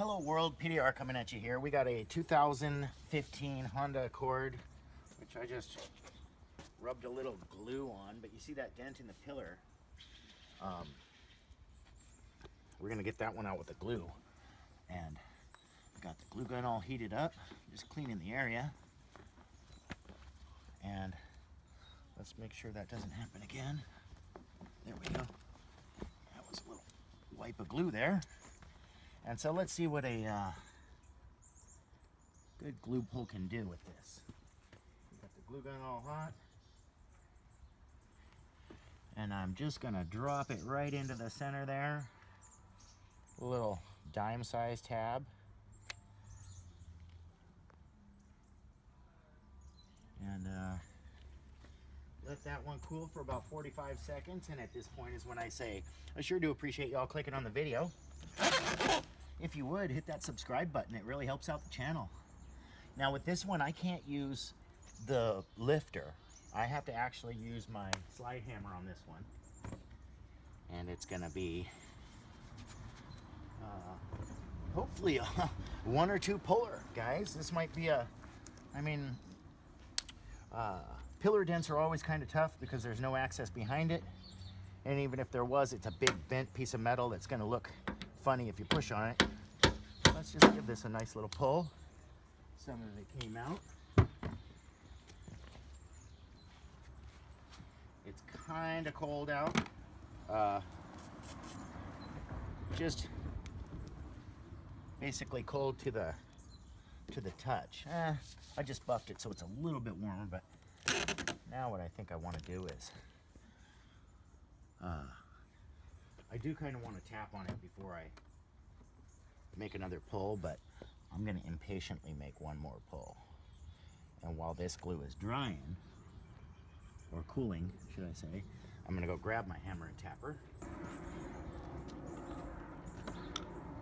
Hello world, PDR coming at you here. We got a 2015 Honda Accord, which I just rubbed a little glue on, but you see that dent in the pillar. We're gonna get that one out with the glue. And I got the glue gun all heated up, just cleaning the area. And let's make sure that doesn't happen again. There we go. That was a little wipe of glue there. And so let's see what a good glue pull can do with this. Got the glue gun all hot. And I'm just gonna drop it right into the center there. A little dime-sized tab. And let that one cool for about 45 seconds. And at this point is when I say, I sure do appreciate y'all clicking on the video. If you would, hit that subscribe button. It really helps out the channel. Now with this one, I can't use the lifter. I have to actually use my slide hammer on this one. And it's gonna be hopefully a 1 or 2 puller, guys. This might be a, pillar dents are always kind of tough because there's no access behind it. And even if there was, it's a big bent piece of metal that's gonna look funny if you push on it. Let's just give this a nice little pull. Some of it came out. It's kind of cold out. Just basically cold to the touch. I just buffed it so it's a little bit warmer, but now what I think I want to do is I do kind of want to tap on it before I make another pull, but I'm going to impatiently make one more pull. And while this glue is drying, or cooling, should I say, I'm going to go grab my hammer and tapper. So,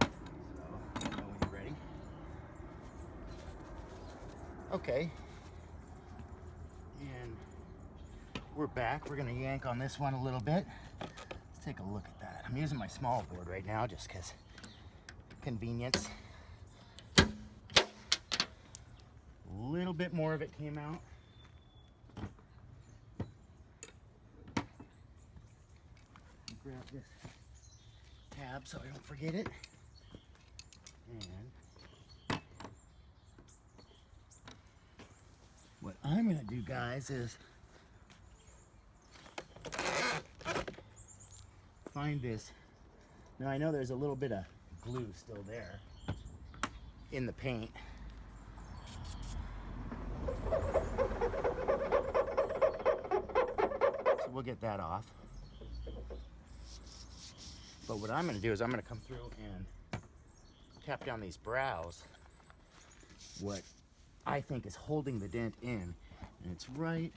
let me know when you're ready. Okay. And we're back. We're going to yank on this one a little bit. Let's take a look at that. I'm using my small board right now just because convenience. A little bit more of it came out. Grab this tab so I don't forget it. And what I'm going to do, guys, is find this. Now I know there's a little bit of glue still there in the paint. So we'll get that off. But what I'm going to do is I'm going to come through and tap down these brows. What I think is holding the dent in. And it's right.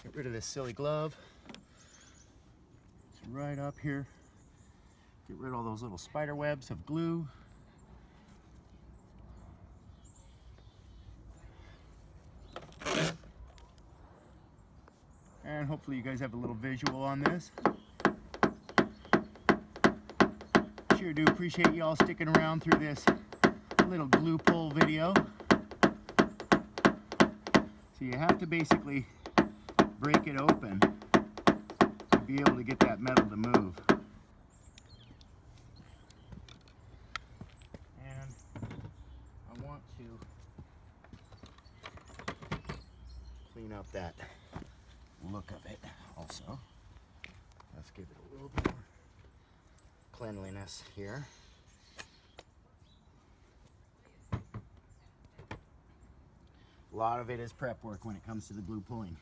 Get rid of this silly glove. It's right up here. Get rid of all those little spider webs of glue. And hopefully you guys have a little visual on this. Sure do appreciate y'all sticking around through this little glue pull video. So you have to basically break it open to be able to get that metal to move. And I want to clean up that look of it also. Let's give it a little bit more cleanliness here. A lot of it is prep work when it comes to the glue pulling.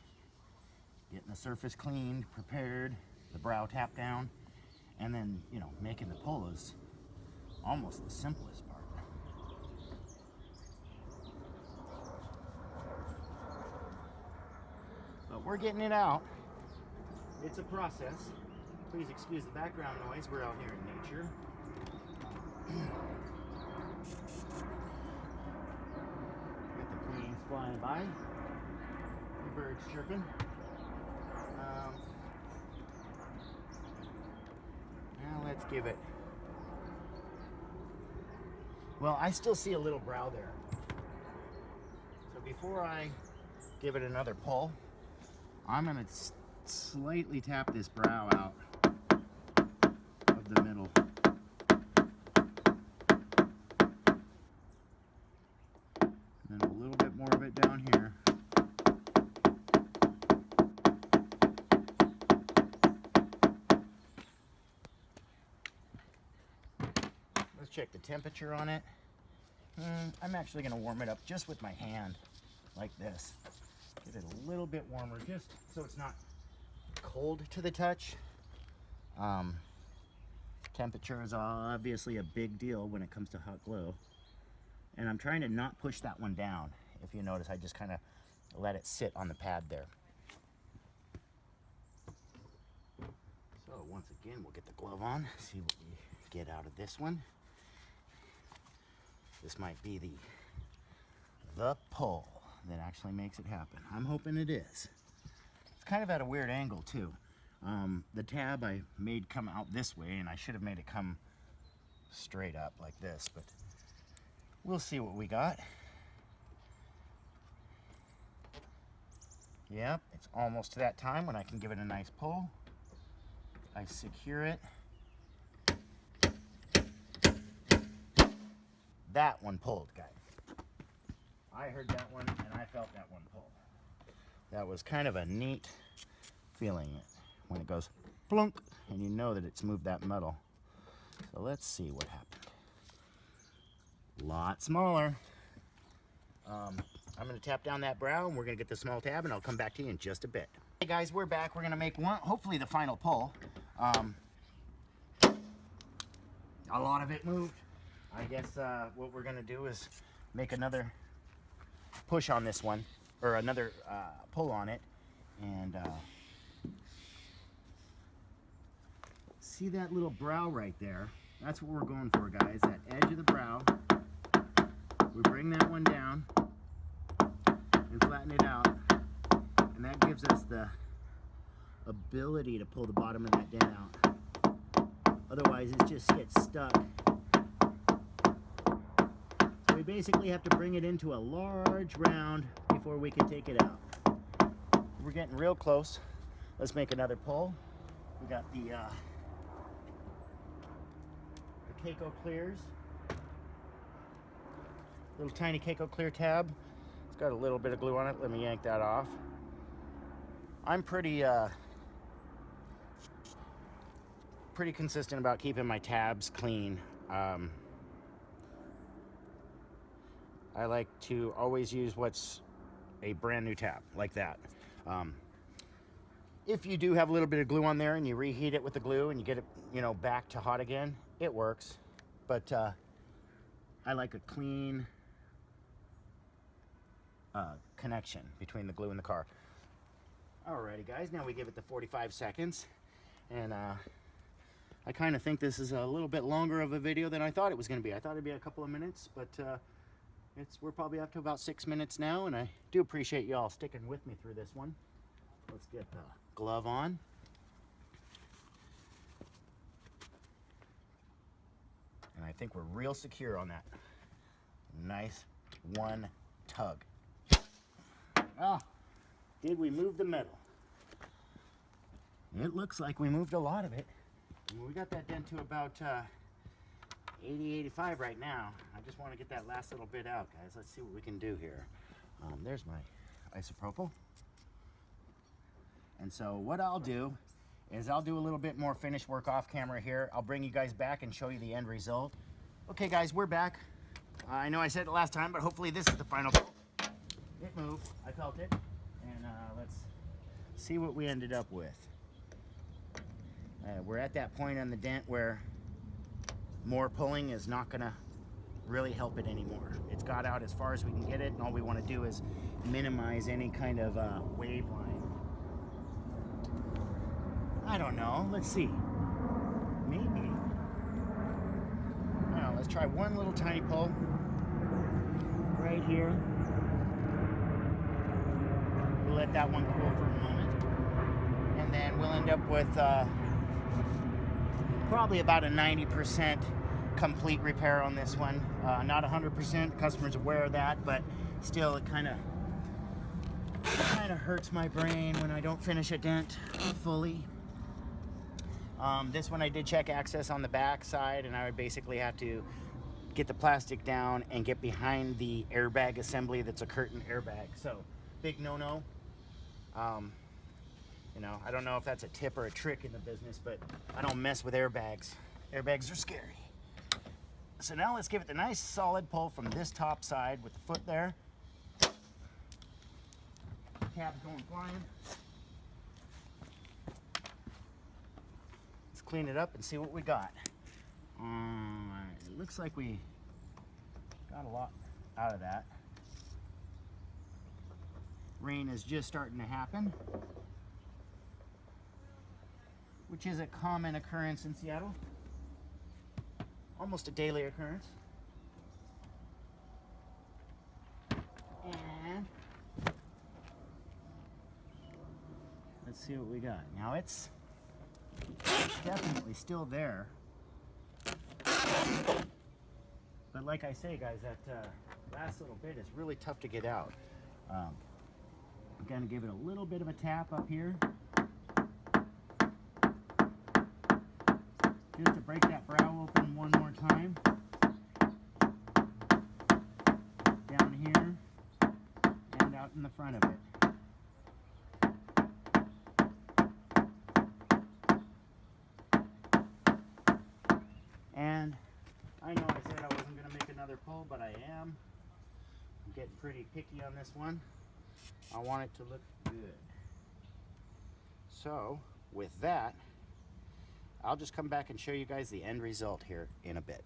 Getting the surface cleaned, prepared, the brow tapped down, and then, you know, making the pull is almost the simplest part. But we're getting it out. It's a process. Please excuse the background noise. We're out here in nature. Got the planes flying by. The birds chirping. Now let's give it Well, I still see a little brow there. So before I give it another pull, I'm gonna slightly tap this brow out of the middle. And then a little bit more of it down here. Let's check the temperature on it. I'm actually going to warm it up just with my hand, like this. Get it a little bit warmer, just so it's not cold to the touch. Temperature is obviously a big deal when it comes to hot glue. And I'm trying to not push that one down. If you notice, I just kind of let it sit on the pad there. So once again, we'll get the glove on, see what we get out of this one. This might be the pull that actually makes it happen. I'm hoping it is. It's kind of at a weird angle too. The tab I made come out this way, and I should have made it come straight up like this, but we'll see what we got. Yep, it's almost to that time when I can give it a nice pull. I secure it. That one pulled, guys. I heard that one and I felt that one pull. That was kind of a neat feeling when it goes plunk and you know that it's moved that metal. So let's see what happened. A lot smaller. I'm going to tap down that brow and we're going to get the small tab and I'll come back to you in just a bit. Hey guys, we're back. We're going to make one, hopefully the final pull. A lot of it moved. I guess what we're going to do is make another push on this one, or another pull on it, and see that little brow right there? That's what we're going for, guys, that edge of the brow. We bring that one down and flatten it out, and that gives us the ability to pull the bottom of that dent out. Otherwise, it just gets stuck. We basically have to bring it into a large round before we can take it out. We're getting real close. Let's make another pull. We got the Keiko Clears. Little tiny Keiko Clear tab. It's got a little bit of glue on it. Let me yank that off. I'm pretty consistent about keeping my tabs clean. I like to always use what's a brand new tab, like that. If you do have a little bit of glue on there and you reheat it with the glue and you get it, you know, back to hot again, it works. But I like a clean connection between the glue and the car. Alrighty guys, now we give it the 45 seconds. And I kind of think this is a little bit longer of a video than I thought it was going to be. I thought it'd be a couple of minutes, but we're probably up to about 6 minutes now, and I do appreciate y'all sticking with me through this one. Let's get the glove on. And I think we're real secure on that. Nice one tug. Ah, did we move the metal? It looks like we moved a lot of it. We got that dent to about 80, 85 right now. I just want to get that last little bit out, guys. Let's see what we can do here. There's my isopropyl. And so what I'll do is I'll do a little bit more finish work off camera here. I'll bring you guys back and show you the end result. Okay guys, we're back. I know I said it last time, but hopefully this is the final pull. It moved, I felt it. And let's see what we ended up with. We're at that point on the dent where more pulling is not gonna really help it anymore. It's got out as far as we can get it, and all we want to do is minimize any kind of wave line. I don't know, let's see. Maybe. Now, let's try one little tiny pull right here. We'll let that one cool for a moment, and then we'll end up with probably about a 90% complete repair on this one. Not 100%, customer's aware of that, but still it kind of hurts my brain when I don't finish a dent fully. This one I did check access on the back side, and I would basically have to get the plastic down and get behind the airbag assembly that's a curtain airbag. So big no-no. You know, I don't know if that's a tip or a trick in the business, but I don't mess with airbags. Airbags are scary. So now let's give it the nice solid pull from this top side with the foot there. Cab's going flying. Let's clean it up and see what we got. It looks like we got a lot out of that. Rain is just starting to happen, which is a common occurrence in Seattle. Almost a daily occurrence. And let's see what we got. Now it's definitely still there. But like I say, guys, that last little bit is really tough to get out. I'm gonna give it a little bit of a tap up here, just to break that brow open one more time. Down here and out in the front of it. And I know I said I wasn't going to make another pull, but I am. I'm getting pretty picky on this one. I want it to look good. So with that, I'll just come back and show you guys the end result here in a bit.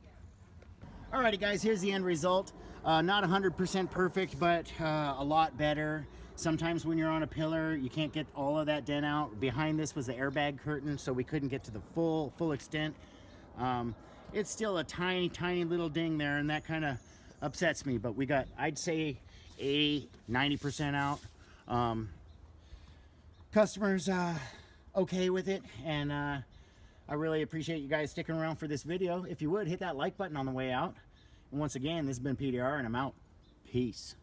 Alrighty guys, here's the end result. Not 100% perfect, but a lot better. Sometimes when you're on a pillar, you can't get all of that dent out. Behind this was the airbag curtain, so we couldn't get to the full extent. It's still a tiny little ding there, and that kind of upsets me, but we got, I'd say, 80-90% out. Customers okay with it, and I really appreciate you guys sticking around for this video. If you would, hit that like button on the way out. And once again, this has been PDR, and I'm out. Peace.